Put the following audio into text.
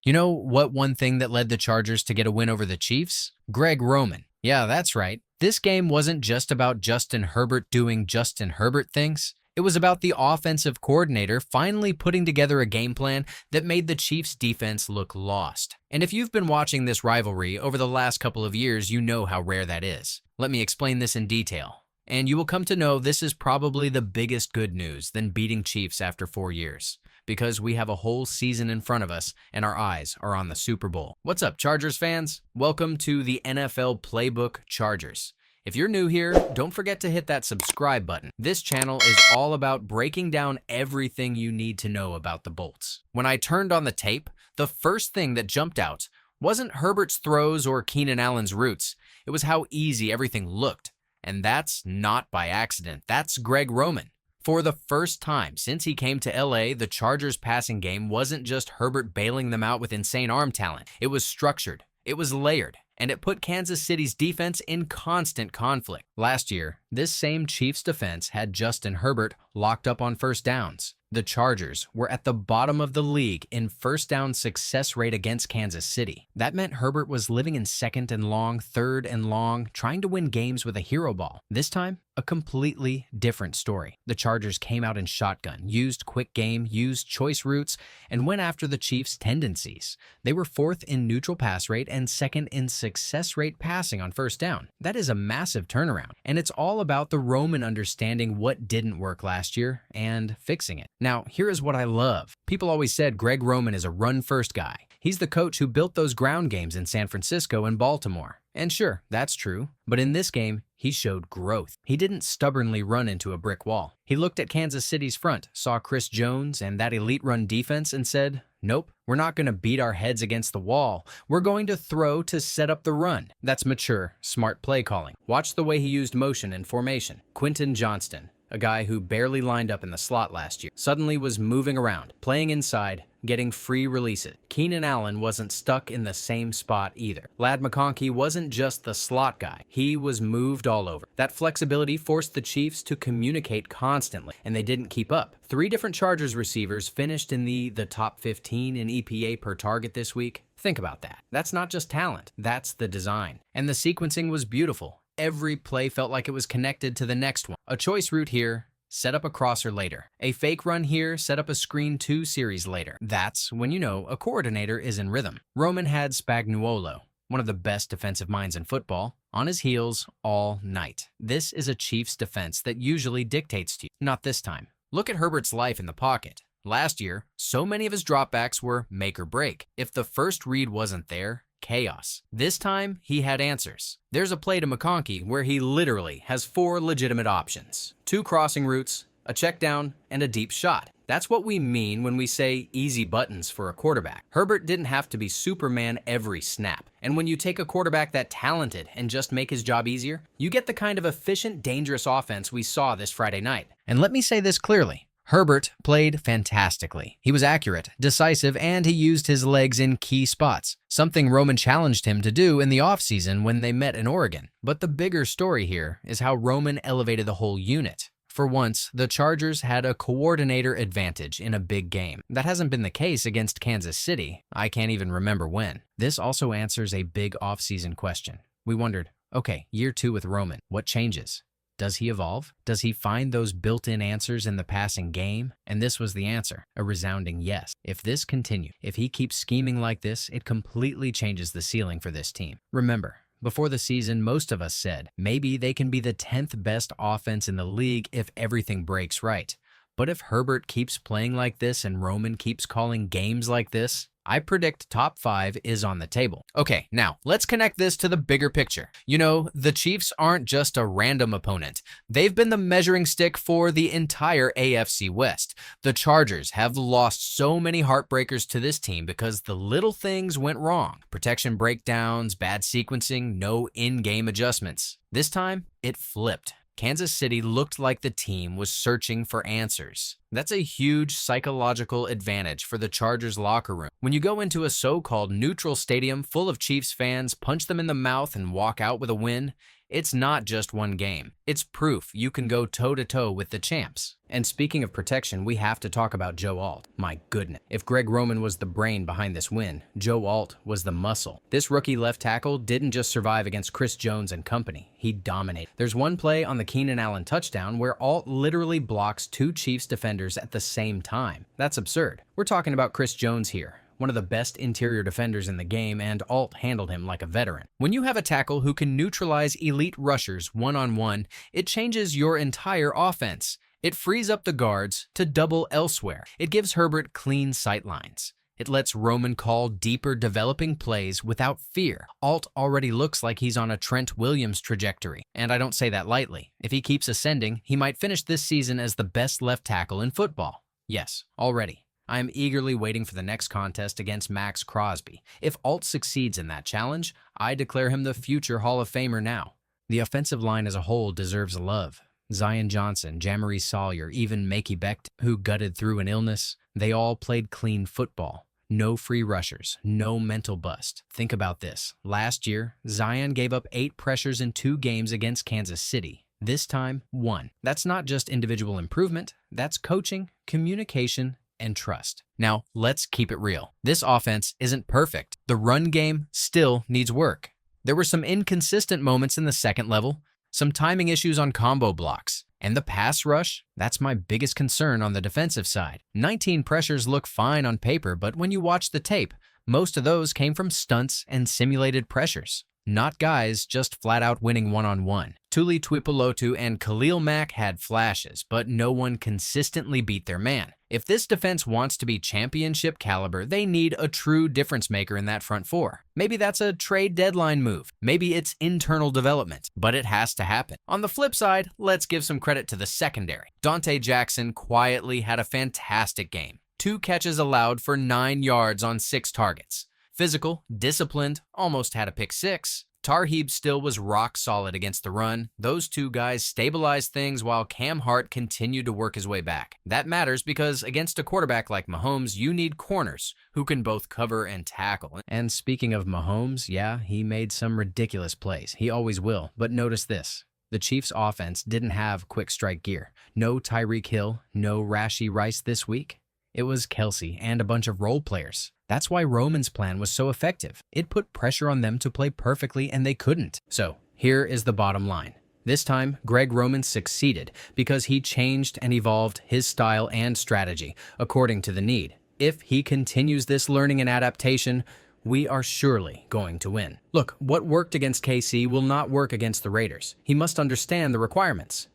You know what one thing that led the Chargers to get a win over the Chiefs? Greg Roman. Yeah, that's right. This game wasn't just about Justin Herbert doing Justin Herbert things. It was about the offensive coordinator finally putting together a game plan that made the Chiefs' defense look lost. And if you've been watching this rivalry over the last couple of years, you know how rare that is. Let me explain this in detail. And you will come to know this is probably the biggest good news than beating Chiefs after 4 years. Because we have a whole season in front of us and our eyes are on the Super Bowl. What's up, Chargers fans? Welcome to the NFL Playbook Chargers. If you're new here, don't forget to hit that subscribe button. This channel is all about breaking down everything you need to know about the Bolts. When I turned on the tape, the first thing that jumped out wasn't Herbert's throws or Keenan Allen's routes. It was how easy everything looked. And that's not by accident. That's Greg Roman. For the first time since he came to LA, the Chargers' passing game wasn't just Herbert bailing them out with insane arm talent. It was structured, it was layered, and it put Kansas City's defense in constant conflict. Last year, this same Chiefs defense had Justin Herbert locked up on first downs. The Chargers were at the bottom of the league in first down success rate against Kansas City. That meant Herbert was living in second and long, third and long, trying to win games with a hero ball. This time, a completely different story. The Chargers came out in shotgun, used quick game, used choice routes, and went after the Chiefs' tendencies. They were fourth in neutral pass rate and second in success rate passing on first down. That is a massive turnaround, and it's all about the Roman understanding what didn't work last year and fixing it. Now, here is what I love. People always said Greg Roman is a run-first guy. He's the coach who built those ground games in San Francisco and Baltimore. And sure, that's true. But in this game, he showed growth. He didn't stubbornly run into a brick wall. He looked at Kansas City's front, saw Chris Jones and that elite run defense and said, nope, we're not going to beat our heads against the wall. We're going to throw to set up the run. That's mature, smart play calling. Watch the way he used motion and formation. Quentin Johnston, a guy who barely lined up in the slot last year, suddenly was moving around, playing inside, getting free releases. Keenan Allen wasn't stuck in the same spot either. Ladd McConkey wasn't just the slot guy. He was moved all over. That flexibility forced the Chiefs to communicate constantly, and they didn't keep up. 3 different Chargers receivers finished in the top 15 in EPA per target this week. Think about that. That's not just talent. That's the design. And the sequencing was beautiful. Every play felt like it was connected to the next one. A choice route here, set up a crosser later. A fake run here, set up a screen 2 series later. That's when you know a coordinator is in rhythm. Roman had Spagnuolo, one of the best defensive minds in football, on his heels all night. This is a Chiefs defense that usually dictates to you. Not this time. Look at Herbert's life in the pocket. Last year, so many of his dropbacks were make or break. If the first read wasn't there, chaos. This time, he had answers. There's a play to McConkey where he literally has 4 legitimate options. 2 crossing routes, a check down, and a deep shot. That's what we mean when we say easy buttons for a quarterback. Herbert didn't have to be Superman every snap. And when you take a quarterback that talented and just make his job easier, you get the kind of efficient, dangerous offense we saw this Friday night. And let me say this clearly. Herbert played fantastically. He was accurate, decisive, and he used his legs in key spots, something Roman challenged him to do in the offseason when they met in Oregon. But the bigger story here is how Roman elevated the whole unit. For once, the Chargers had a coordinator advantage in a big game. That hasn't been the case against Kansas City. I can't even remember when. This also answers a big offseason question. We wondered, okay, year 2 with Roman, what changes? Does he evolve? Does he find those built-in answers in the passing game? And this was the answer, a resounding yes. If this continues, if he keeps scheming like this, it completely changes the ceiling for this team. Remember, before the season, most of us said, maybe they can be the 10th best offense in the league if everything breaks right. But if Herbert keeps playing like this and Roman keeps calling games like this, I predict top 5 is on the table. Okay, now let's connect this to the bigger picture. You know, the Chiefs aren't just a random opponent. They've been the measuring stick for the entire AFC West. The Chargers have lost so many heartbreakers to this team because the little things went wrong. Protection breakdowns, bad sequencing, no in-game adjustments. This time, it flipped. Kansas City looked like the team was searching for answers. That's a huge psychological advantage for the Chargers locker room. When you go into a so-called neutral stadium full of Chiefs fans, punch them in the mouth, and walk out with a win, it's not just one game. It's proof you can go toe-to-toe with the champs. And speaking of protection, we have to talk about Joe Alt. My goodness. If Greg Roman was the brain behind this win, Joe Alt was the muscle. This rookie left tackle didn't just survive against Chris Jones and company. He dominated. There's one play on the Keenan Allen touchdown where Alt literally blocks two Chiefs defenders at the same time. That's absurd. We're talking about Chris Jones here, one of the best interior defenders in the game, and Alt handled him like a veteran. When you have a tackle who can neutralize elite rushers one-on-one, it changes your entire offense. It frees up the guards to double elsewhere. It gives Herbert clean sight lines. It lets Roman call deeper developing plays without fear. Alt already looks like he's on a Trent Williams trajectory, and I don't say that lightly. If he keeps ascending, he might finish this season as the best left tackle in football. Yes, already. I am eagerly waiting for the next contest against Max Crosby. If Alt succeeds in that challenge, I declare him the future Hall of Famer now. The offensive line as a whole deserves love. Zion Johnson, Jamari Sawyer, even Makey Becht, who gutted through an illness, they all played clean football. No free rushers, no mental bust. Think about this. Last year, Zion gave up 8 pressures in 2 games against Kansas City. This time, 1. That's not just individual improvement, that's coaching, communication, and trust. Now, let's keep it real. This offense isn't perfect. The run game still needs work. There were some inconsistent moments in the second level, some timing issues on combo blocks, and the pass rush, that's my biggest concern on the defensive side. 19 pressures look fine on paper, but when you watch the tape, most of those came from stunts and simulated pressures. Not guys just flat out winning one-on-one. Tuli Tuipulotu and Khalil Mack had flashes, but no one consistently beat their man. If this defense wants to be championship caliber, they need a true difference maker in that front four. Maybe that's a trade deadline move. Maybe it's internal development, but it has to happen. On the flip side, let's give some credit to the secondary. Donte Jackson quietly had a fantastic game. 2 catches allowed for 9 yards on 6 targets. Physical, disciplined, almost had a pick 6. Tarheeb still was rock solid against the run. Those 2 guys stabilized things while Cam Hart continued to work his way back. That matters because against a quarterback like Mahomes, you need corners who can both cover and tackle. And speaking of Mahomes, yeah, he made some ridiculous plays. He always will. But notice this. The Chiefs' offense didn't have quick strike gear. No Tyreek Hill, no Rashee Rice this week. It was Kelsey and a bunch of role players. That's why Roman's plan was so effective. It put pressure on them to play perfectly, and they couldn't. So, here is the bottom line. This time, Greg Roman succeeded because he changed and evolved his style and strategy according to the need. If he continues this learning and adaptation, we are surely going to win. Look, what worked against KC will not work against the Raiders. He must understand the requirements.